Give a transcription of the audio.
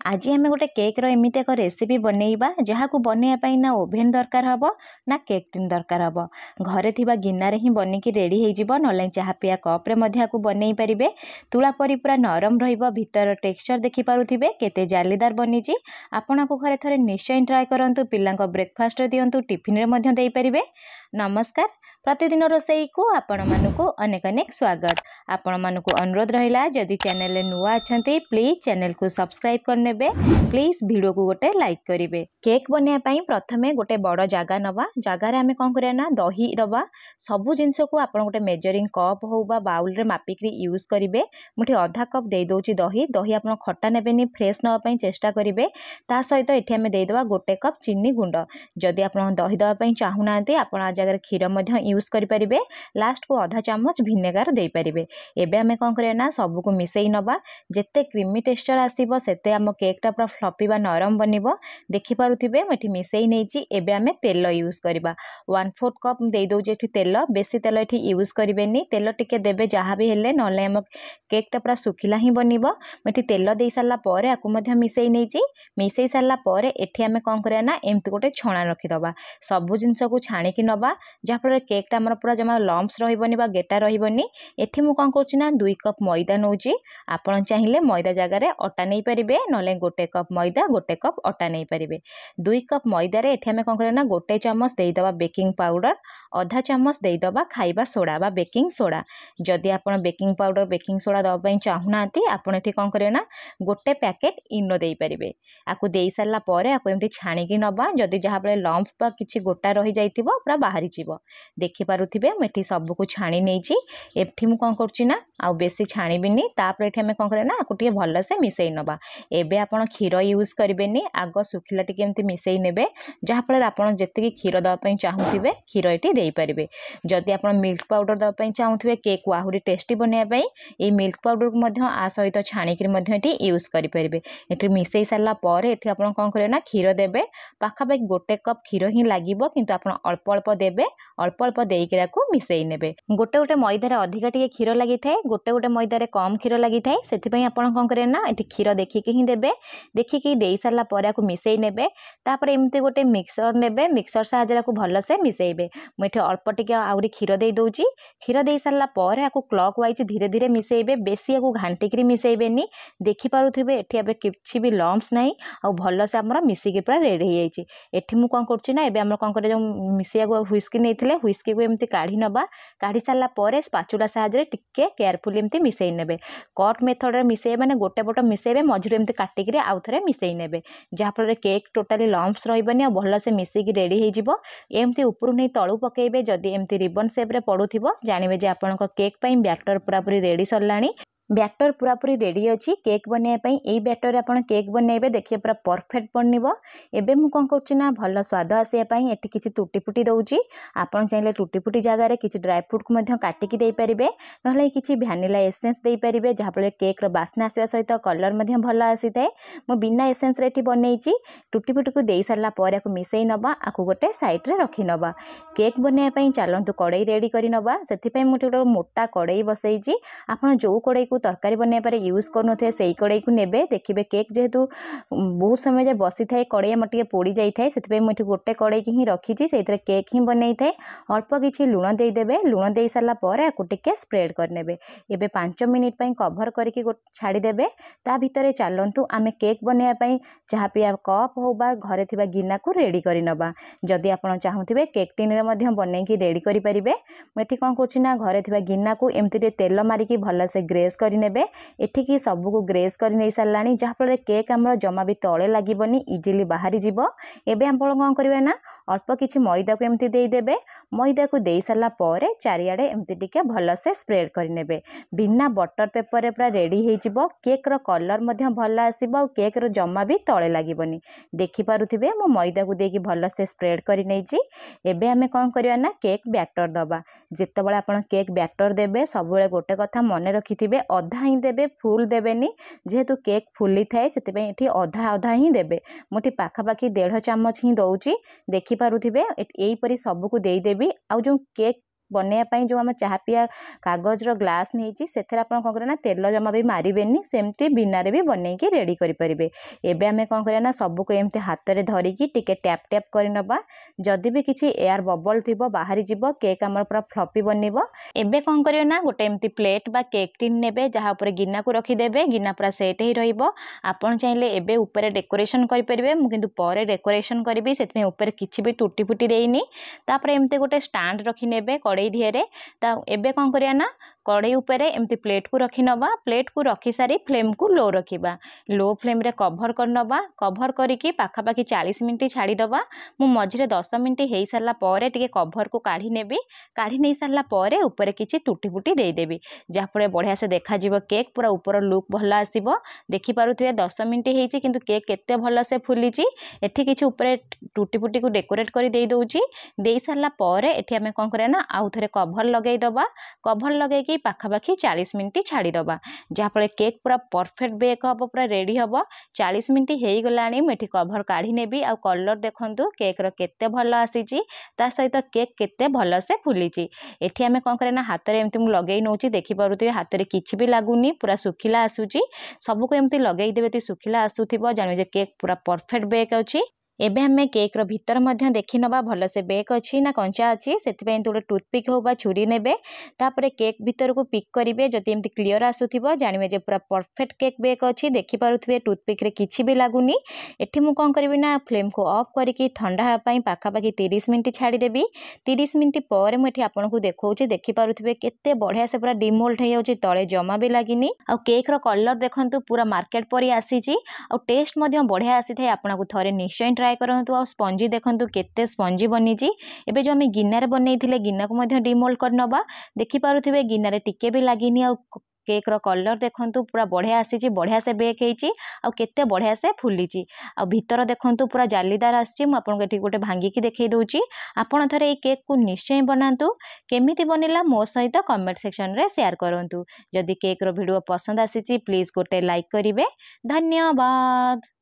आज आम गोटे केक एमती एक रेसिपी बनैबा जहाँ को बनैया ना ओभेन दरकार हम ना केक टिन दरकार हम घरे थिबा गिन्नारे ही बनिकी रेडी हो ना चाह पिया कप्रे बनई पारे तुला परी पूरा नरम रहिबो भीतर टेक्सचर देखि पारुथिबे केते जालीदार बनीची आपण को घरे थरे निश्चय ट्राए करंतु पिलांको ब्रेकफास्ट दियंतु टिफिन रे मध्य देई परिबे। नमस्कार प्रतिदिन रोसई को आपण मानकु अनेक अनेक स्वागत। आपण मानकु अनुरोध रहिला जदि चैनल रे नुआ अछंती प्लीज चैनल को सब्सक्राइब करनेबे प्लीज वीडियो को गोटे लाइक करिवे। केक बनिया पई प्रथमे गोटे बड़ जागा नबा जागा रे आमे कोन करिया ना दही दबा सबु जिंस को आपण गोटे मेजरिंग कप हो बा बाउल रे मापिक यूज करिवे। मुठी आधा कप दे दोची दही दही आपण खट्टा नेबेनी फ्रेश नवा पई चेष्टा करिवे। ता सहित एठी आमे दे दबा गोटे कप चीनी गुंड जदि आपण दही दबा पई चाहू नांती आपण आ जागा क्षीर मध्य यूज करि परिबे। लास्ट को आधा चम्मच विनेगार दे परिबे। एबे आमे कोन करिया ना सबु को मिसेई नबा जेते क्रीमी टेक्सचर आसीबो सेते आम केक टा पूरा फ्लफी बा नरम बनिबो। देखि पारुथिबे एठी मिसेई नेची। एबे आमे तेल यूज करबा 1/4 कप दे दोजे एठी तेल बेसी तेल एठी यूज करिवेनी तेल टिके देबे जहाँ भी हेले नले आम केक टा पूरा सुखिला ही बनिबो। एठी तेल दे साला परे आकु मध्य मिसेई नेची। मिसेई साला परे एठी आमे कोन करिया ना एमती गोटे छणा रखि दबा सबु जिंस को छाणिकी नबा जहाँ फल केक टा पूरा जमा लम्प्स रहिबनी बा गेटा रहिबनी। एठी मु कोन करछि ना 2 कप मैदा नउची आपण चाहिए मैदा जगह रे अटा नहीं परिबे नले गोटे कप मैदा गोटे कप अटा नहीं परिबे। 2 कप मैदा रे एठी हमें कोन करे ना गोटे चम्मच देई दबा बेकिंग पाउडर आधा चम्मच देई दबा खाइबा सोडा बा बेकिंग सोडा। जदि आपण बेकिंग पाउडर बेकिंग सोडा दबा पई चाहू नांती आपण एठी कोन करे ना गोटे पैकेट इनो देई परिबे। आकु देई सारला परे आकु एमती छाणिकी नबा जदि जहाँ बले लम्प बा किछि गोटा रही जाइतिबो पूरा बाहरी जिवो। देखि पारुथिबे मेठी सब को छाणी नेची। एठी मु कोन करछि ना आ बेसी छाणीबिनी तापर एठी हमें कोन करे ना आकु टिके भल्ला से मिसेई नबा। एबे आपण क्षीर यूज करिवेनी आगो सुखिला टिके एमती मिसेई नेबे जहाँ फल आपण जेतिकी क्षीर दबा पई चाहूथिबे क्षीर एठी देई परिबे। जदि आपण मिल्क पाउडर दबा पई चाहूथिबे केक को आहुरी टेस्टी बनिया पई ए मिल्क पाउडर को मध्य आ सहित छाणीकी मध्य एठी यूज करि परिबे। एठी मिसेई सारला परे एठी आपण कोन करे ना क्षीर देबे पाखा पाखी गोटे कप क्षीर ही लागिबो किंतु आपण अल्प अल्प देबे अल्प अल्प देइकी राकु मिसेई नेबे। गोटे गोटे मैदा रे अधिका टिके क्षीर लागि थाए गोटे गोटे मैदा रे कम क्षीर लागि थाए सेति पई आपण कोन करे ना एठी क्षीर देखिकी ही देबे देखिकी देई सारला परे आकु मिसेई नेबे। तापर एमती गोटे मिक्सर नेबे मिक्सर साहाय्य राकु भल्ला से मिसेइबे। मु एठी अल्प टिके आउरी क्षीर देई दोउची क्षीर देई सारला परे आकु क्लॉक वाइज धीरे धीरे मिसेइबे बेसी आकु घांटिकी मिसेइबेनी। देखि पारुथिबे एठी एबे किछि भी लम्प्स नाही आ भल्ला से हमर मिसिकी पूरा रेडी हो जाइछि। एठी मु कोन करछि ना एबे हमर कोन करे जो मिसिया को व्हिस्की नेथिले व्हिस्की को एमती काढी नबा काढी सारला परे स्पाचुला साहाय्य टिके केयरफुली एमती मिसेई नेबे। कट मेथड रे मिसेई माने गोटे पट मिसेइबे मझिरे एमती काटिक रे आउ थरे मिसेई नेबे जहाँ फल केक टोटाली लम्प्स रहिबनी आ भल्ला से मिसेकी रेडी हो जिवो। एमती उपरु नै तळु पकेइबे जदि एमती रिबन शेप रे पडुथिबो जानिबे जे आपनका केक पई बैटर पूरा पूरी रेडी सरलाणी। बैटर पूरा पूरी रेडी अच्छी केक बनैया पई एई बैटर आपण केक बनैबे देखिए पूरा परफेक्ट बनिबो। एबे मु कोन करछि ना भल स्वाद आसिया पई एठी किछि टूटी फुटी दउची आपण चाहिले टूटी फुटी जगह रे किछि ड्राई फ्रूट को मध्य काटिकी देई परिबे नहले किछि वैनिला एसेंस देई परिबे जहाँ फल केक रो बास्ना आसीबा सहित कलर मध्य भल आसीते। मु बिना एसेंस रे एठी बनैची टूटी फुटी को देई सारला परे आकु मिसेई नबा आकु गोटे साइड रे रखि नबा। केक बनैया पई चालंतु कड़ाई रेडी करि नबा सेति पई मु गोटे मोटा कड़ाई बसैची आपण जो कड़ाई तरकारी बनैया पारे यूज करनथे सेई कड़ाई को नेबे। देखिबे केक जेहेतु बहुत समय जे बसी थाए कड़ाई मटिके पोड़ी जाई थाए सेति मु गोटे कड़ाई की ही रखीची सेइतरे केक ही बनई थाए। अल्प किछि लुण देई देबे लुण देई सारला परे आकु टिके स्प्रेड करनेबे। एबे 5 मिनिट पई कवर करके छाड़ी देबे। ता भितरे चालंतु आमे केक बनैया पई चाहा पिया कप हो बा घरे थिबा गिना को रेडी करि नबा। जदि आपण चाहूथिबे केक टिन रे मध्य बनैकी रेडी करि परिबे। मु एठी कोन करछि ना घरे थिबा गिना को एमती तेल मारिकी भल्ला से ग्रेस करि नेबे। एठिकी सबु को ग्रेस कर नै सारलानी जहाँ फल केक हमर जमा भी तळे लागिबनी इजिली बाहरी जिवो। एबे हम कोन करिवे ना अल्प किछि मैदा को एमती देई देबे मैदा को देई सारला परे चारियाडे एमती टिके भल से स्प्रेड कर नेबे। बिना बटर पेपर रे पूरा रेडी हे जिवो। केक रो कलर मध्य भल आसीबो केक रो जमा भी तळे लागिबनी। देखि पारुथिबे मो मैदा को देकी भल से स्प्रेड करि नैची। एबे हमें कोन करिवा ना केक बैटर दबा जेतेबेले आपण केक बैटर देबे सबबेले गोटे कथा मने रखिथिबे अधा ही देबे फुल देबेनी जेहेतु केक फुली थाए सेति एठी अधा अधा ही देबे। मोटी पाखापाखी 1.5 चम्मच ही दउची देखि पारुथिबे एई परी सब को देई देबी। आ जो केक बनैया जो आम चाह पिया कागजर ग्लास नहीं से आप कौन करें तेल जमा भी मारेनि सेमती बिनारे भी बनईकी रेडी करेंगे। एबे आम कौन करना सबको एमती हाथ में धरिकी टिके टैप टैप करनबा जदि भी किसी एयर बबल थी बाहरी जीव केक आमर पूरा फ्लफी बनब। एबे कौन करिए ना गोटे एमती प्लेट बा केक टिन नेबे जहाँ ऊपर गिना को रखीदेवे गिना पूरा सेट ही रहिबो। आपन चाहिले एबे ऊपर डेकोरेशन करेंगे मु किंतु परे डेकोरेशन करी से ऊपर किसी भी टूटी फुटी देनी। तापर एमती गोटे स्टांड रखी नेबे कड़ई दिहरे एबे कौन करिया ना कड़ई उपरे एमती प्लेट को रखी नबा प्लेट को रखी सारी फ्लेम को लो रखिबा लो फ्लेम रे कभर कर नबा कभर करिकी पाखापाखि 40 मिनिट छाड़ीदबा। मु मझिरे 10 मिनिट हो सारा पर टिके कभर को काढ़ी नेबी काढ़ी नहीं सारा पर ऊपर किसी टूटी फुटी देदेवी जहाँफल बढ़िया से देखा केक पूरा ऊपर लुक भल आसो। देखिपे 10 मिनिट होती किंतु केक केते भल से फुली एठी किसी ऊपर टूटी फुटी को डेकोरेट कर दे दउची दे सारा पर एठी आमे कौन करिया ना आउ थरे कभर लगेदबा कभर लगे पाखापाखि 40 मिनिट छाड़ीदबा जहाँफल केक पूरा परफेक्ट बेक हम पूरा रेडी हम। 40 मिनिट हो गला मुझे कभर काढ़ी नेबी आ कलर देखंतु केक रो केते भल आसीची ता सहित केक केते भल से फुलीची। एठी आमे कौन करे ना हाथ रे एमती मु लगेई नउची देखि पारुथिबे हाथ रे किछि भी लागुनी पूरा सुखिला आसुची सबको एमती लगेई देबे सुखिला आसुथिबो जानु जे केक पूरा परफेक्ट बेक अछि। एबे हमें केक रो भीतर मध्य देखि नबा भल से बेक अछि ना कंचा अछि सेति गोटे टूथपिक हो बा छुरी नेबे तापरे केक भीतर को पिक करिवे जति एमती क्लियर आसुथिबो जानिबे जे पूरा परफेक्ट केक बेक अछि। देखि पारुथिबे टूथपिक रे किछि भी लागुनी। एठी मु कोन करबी ना फ्लेम को ऑफ करिकी ठंडा हेबा पई पाखापाखि 30 मिनिट छाड़ी देबी। 30 मिनिट पर मु एठी आपन को देखौची देखि पारुथिबे केते बढ़िया से पूरा डिमोल्ड हे जाउची तळे जमा भी लागिनी आ केक रो कलर देखंतु पूरा मार्केट परी आसीची आ टेस्ट मध्य बढ़िया आसी थाए। आपन को थरे निश्चय ट्राए करंतु आ स्पंजी देखंतु केते स्पंजी बनीची। एबे जो आमे गिन्नारे बनैथिले गिन्ना को मध्य डिमोल्ड कर नबा देखि पारुथिबे गिन्नारे टिके भी लागिनी आ केक रो कलर देखंतु पूरा बढ़िया आसीची बढ़िया से बेक हेची आ केते बढ़िया से फुलीची आ भीतर देखंतु पूरा जालीदार आसीची। मु आपन एठी गोटे भांगी की देखै दउची आपन थरे ए केक को निश्चय बनांतु केमिति बनिला मो सहित कमेंट सेक्शन रे शेयर करंतु। जदि केक रो वीडियो पसंद आसीची प्लीज गोटे लाइक करिवे। धन्यवाद।